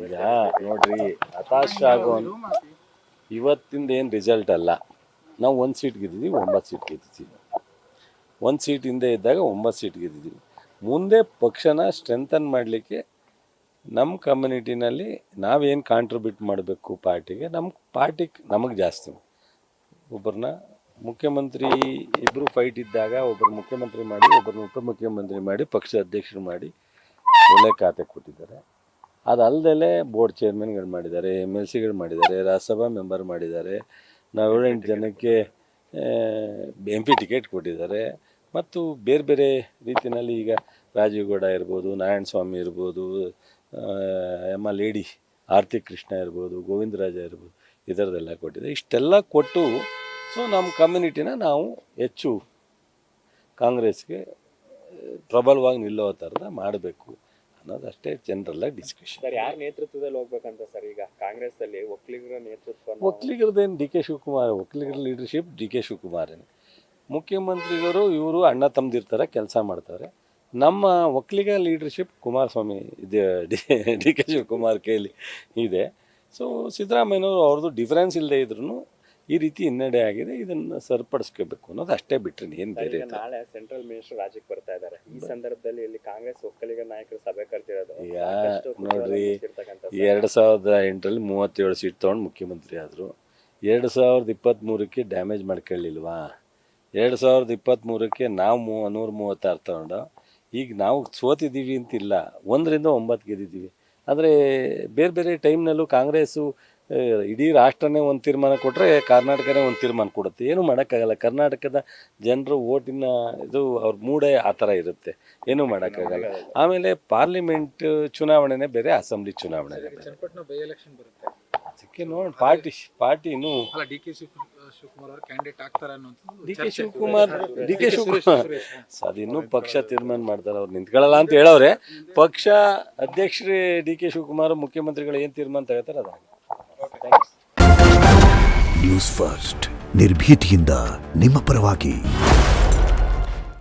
ಈಗ ನೋಡ್ರಿ, ಹತಾಶ ಆಗೋ ಇವತ್ತಿಂದ ಏನು ರಿಸಲ್ಟ್ ಅಲ್ಲ. ನಾವು 1 ಸೀಟ್ ಗೆದ್ದಿದ್ದೀವಿ, 9 ಸೀಟ್ ಗೆದ್ದಿದ್ದೀವಿ. 1 ಸೀಟ್ ಹಿಂದೆ ಇದ್ದಾಗ 9 ಸೀಟ್ ಗೆದ್ದಿದ್ದೀವಿ. ಮುಂದೆ ಪಕ್ಷನ ಸ್ಟ್ರೆಂಥನ್ ಮಾಡಲಿಕ್ಕೆ ನಮ್ಮ ಕಮ್ಯುನಿಟಿನಲ್ಲಿ ನಾವೇನು ಕಾಂಟ್ರಿಬ್ಯೂಟ್ ಮಾಡಬೇಕು ಪಾರ್ಟಿಗೆ, ನಮಗೆ ಜಾಸ್ತಿ. ಒಬ್ಬರನ್ನ ಮುಖ್ಯಮಂತ್ರಿ ಇಬ್ಬರು ಫೈಟ್ ಇದ್ದಾಗ ಒಬ್ಬರು ಮುಖ್ಯಮಂತ್ರಿ ಮಾಡಿ, ಒಬ್ಬರನ್ನ ಉಪಮುಖ್ಯಮಂತ್ರಿ ಮಾಡಿ, ಪಕ್ಷದ ಅಧ್ಯಕ್ಷರು ಮಾಡಿ ಒಳ್ಳೆ ಖಾತೆ ಕೊಟ್ಟಿದ್ದಾರೆ. ಅದಲ್ಲದೆ ಬೋರ್ಡ್ ಚೇರ್ಮನ್ಗಳು ಮಾಡಿದ್ದಾರೆ, MLCಗಳು ಮಾಡಿದ್ದಾರೆ, ರಾಜ್ಯಸಭಾ ಮೆಂಬರ್ ಮಾಡಿದ್ದಾರೆ, 7-8 ಜನಕ್ಕೆ MP ಟಿಕೆಟ್ ಕೊಟ್ಟಿದ್ದಾರೆ. ಮತ್ತು ಬೇರೆ ಬೇರೆ ರೀತಿಯಲ್ಲಿ ಈಗ ರಾಜೀವ್ ಗೌಡ ಇರ್ಬೋದು, ನಾರಾಯಣ ಸ್ವಾಮಿ ಇರ್ಬೋದು, ಲೇಡಿ ಆರತಿ ಕೃಷ್ಣ ಇರ್ಬೋದು, ಗೋವಿಂದರಾಜ ಇರ್ಬೋದು, ಈ ಥರದ್ದೆಲ್ಲ ಕೊಟ್ಟಿದ್ದಾರೆ. ಇಷ್ಟೆಲ್ಲ ಕೊಟ್ಟು ಸೊ ನಮ್ಮ ಕಮ್ಯುನಿಟಿನ ನಾವು ಹೆಚ್ಚು ಕಾಂಗ್ರೆಸ್ಗೆ ಪ್ರಬಲವಾಗಿ ನಿಲ್ಲೋ ಥರದ ಮಾಡಬೇಕು ಅನ್ನೋದಷ್ಟೇ ಜನರಲ್ಲಾಗಿ ಡಿಸ್ಕಷನ್. ಸರ್, ಯಾರ ನೇತೃತ್ವದಲ್ಲಿ ಹೋಗ್ಬೇಕಂತ ಸರ್? ಈಗ ಕಾಂಗ್ರೆಸ್ ಅಲ್ಲಿ ಒಕ್ಕಲಿಗರ ನೇತೃತ್ವ, ಒಕ್ಕಲಿಗರದೇನು DK ಶಿವಕುಮಾರ್, ಒಕ್ಕಲಿಗರ ಲೀಡರ್ಶಿಪ್ DK ಶಿವಕುಮಾರೇನೆ. ಮುಖ್ಯಮಂತ್ರಿಗಳು ಇವರು ಅಣ್ಣ ತಮ್ಮದಿರ್ತಾರೆ, ಕೆಲಸ ಮಾಡ್ತಾರೆ. ನಮ್ಮ ಒಕ್ಕಲಿಗ ಲೀಡರ್ಶಿಪ್ ಕುಮಾರಸ್ವಾಮಿ DK ಶಿವಕುಮಾರ್ ಕೈಲಿ ಇದೆ. ಸೊ ಸಿದ್ದರಾಮಯ್ಯನವರು ಅವ್ರದ್ದು ಡಿಫರೆನ್ಸ್ ಇಲ್ಲದೆ ಇದ್ರೂ ಈ ರೀತಿ ಹಿನ್ನಡೆ ಆಗಿದೆ. ಇದನ್ನು ಸರಿಪಡಿಸ್ಕೋಬೇಕು ಅನ್ನೋದು ಅಷ್ಟೇ ಬಿಟ್ಟರೆ ಏನು ಬೇರೆ. ನಾಳೆ ಸೆಂಟ್ರಲ್ ಮಿನಿಸ್ಟರ್ ರಾಜ್ಯಕ್ಕೆ ಬರ್ತಾ ಇದ್ದಾರೆ. ಈ ಸಂದರ್ಭದಲ್ಲಿ ಇಲ್ಲಿ ಕಾಂಗ್ರೆಸ್ ಒಕ್ಕಲಿಗ ನಾಯಕರು ಸಭೆ ಕರೆದಿರೋದು. ನೋಡ್ರಿ, 2008ರಲ್ಲಿ 37 ಸೀಟ್ ತೊಗೊಂಡು ಮುಖ್ಯಮಂತ್ರಿ ಆದರು. 2023ಕ್ಕೆ ಡ್ಯಾಮೇಜ್ ಮಾಡ್ಕೊಳ್ಳಿಲ್ವಾ? 2023ಕ್ಕೆ ನಾವು 136 ತಗೊಂಡು ಈಗ ನಾವು ಸೋತಿದ್ದೀವಿ ಅಂತಿಲ್ಲ, 1ರಿಂದ 9 ಗೆದ್ದಿದ್ದೀವಿ. ಆದರೆ ಬೇರೆ ಬೇರೆ ಟೈಮ್ನಲ್ಲೂ ಕಾಂಗ್ರೆಸ್ಸು ಇಡೀ ರಾಷ್ಟ್ರನೇ ಒಂದು ತೀರ್ಮಾನ ಕೊಟ್ಟರೆ ಕರ್ನಾಟಕನೇ ಒಂದು ತೀರ್ಮಾನ ಕೊಡುತ್ತೆ. ಏನೂ ಮಾಡೋಕ್ಕಾಗಲ್ಲ. ಕರ್ನಾಟಕದ ಜನರು ಓಟಿನ ಇದು ಅವ್ರ ಮೂಡೇ ಆ ಥರ ಇರುತ್ತೆ, ಏನೂ ಮಾಡೋಕ್ಕಾಗಲ್ಲ. ಆಮೇಲೆ ಪಾರ್ಲಿಮೆಂಟ್ ಚುನಾವಣೆನೇ ಬೇರೆ, ಅಸೆಂಬ್ಲಿ ಚುನಾವಣೆ ಬೇರೆ. ಅದಕ್ಕೆ ನೋಡಿ ಪಾರ್ಟಿ ಇನ್ನೂ DK ಶಿವಕುಮಾರ್ ಅವರು ಕ್ಯಾಂಡಿಡೇಟ್ ಆಗ್ತಾರೆ ಅನ್ನೋದು. DK ಶಿವಕುಮಾರ್ ಅದಿನ್ನೂ ಪಕ್ಷ ತೀರ್ಮಾನ ಮಾಡ್ತಾರೆ. ಅವ್ರು ನಿಂತ್ಕೊಳ್ಳಲ್ಲ ಅಂತ ಹೇಳೋರೆ. ಪಕ್ಷ ಅಧ್ಯಕ್ಷರೇ DK ಶಿವಕುಮಾರ್ ಮುಖ್ಯಮಂತ್ರಿಗಳು ಏನು ತೀರ್ಮಾನ ತಗೋತಾರೆ ಅದಾಗ. ನ್ಯೂಸ್ ಫಸ್ಟ್, ನಿರ್ಭೀತಿಯಿಂದ ನಿಮ್ಮ ಪರವಾಗಿ.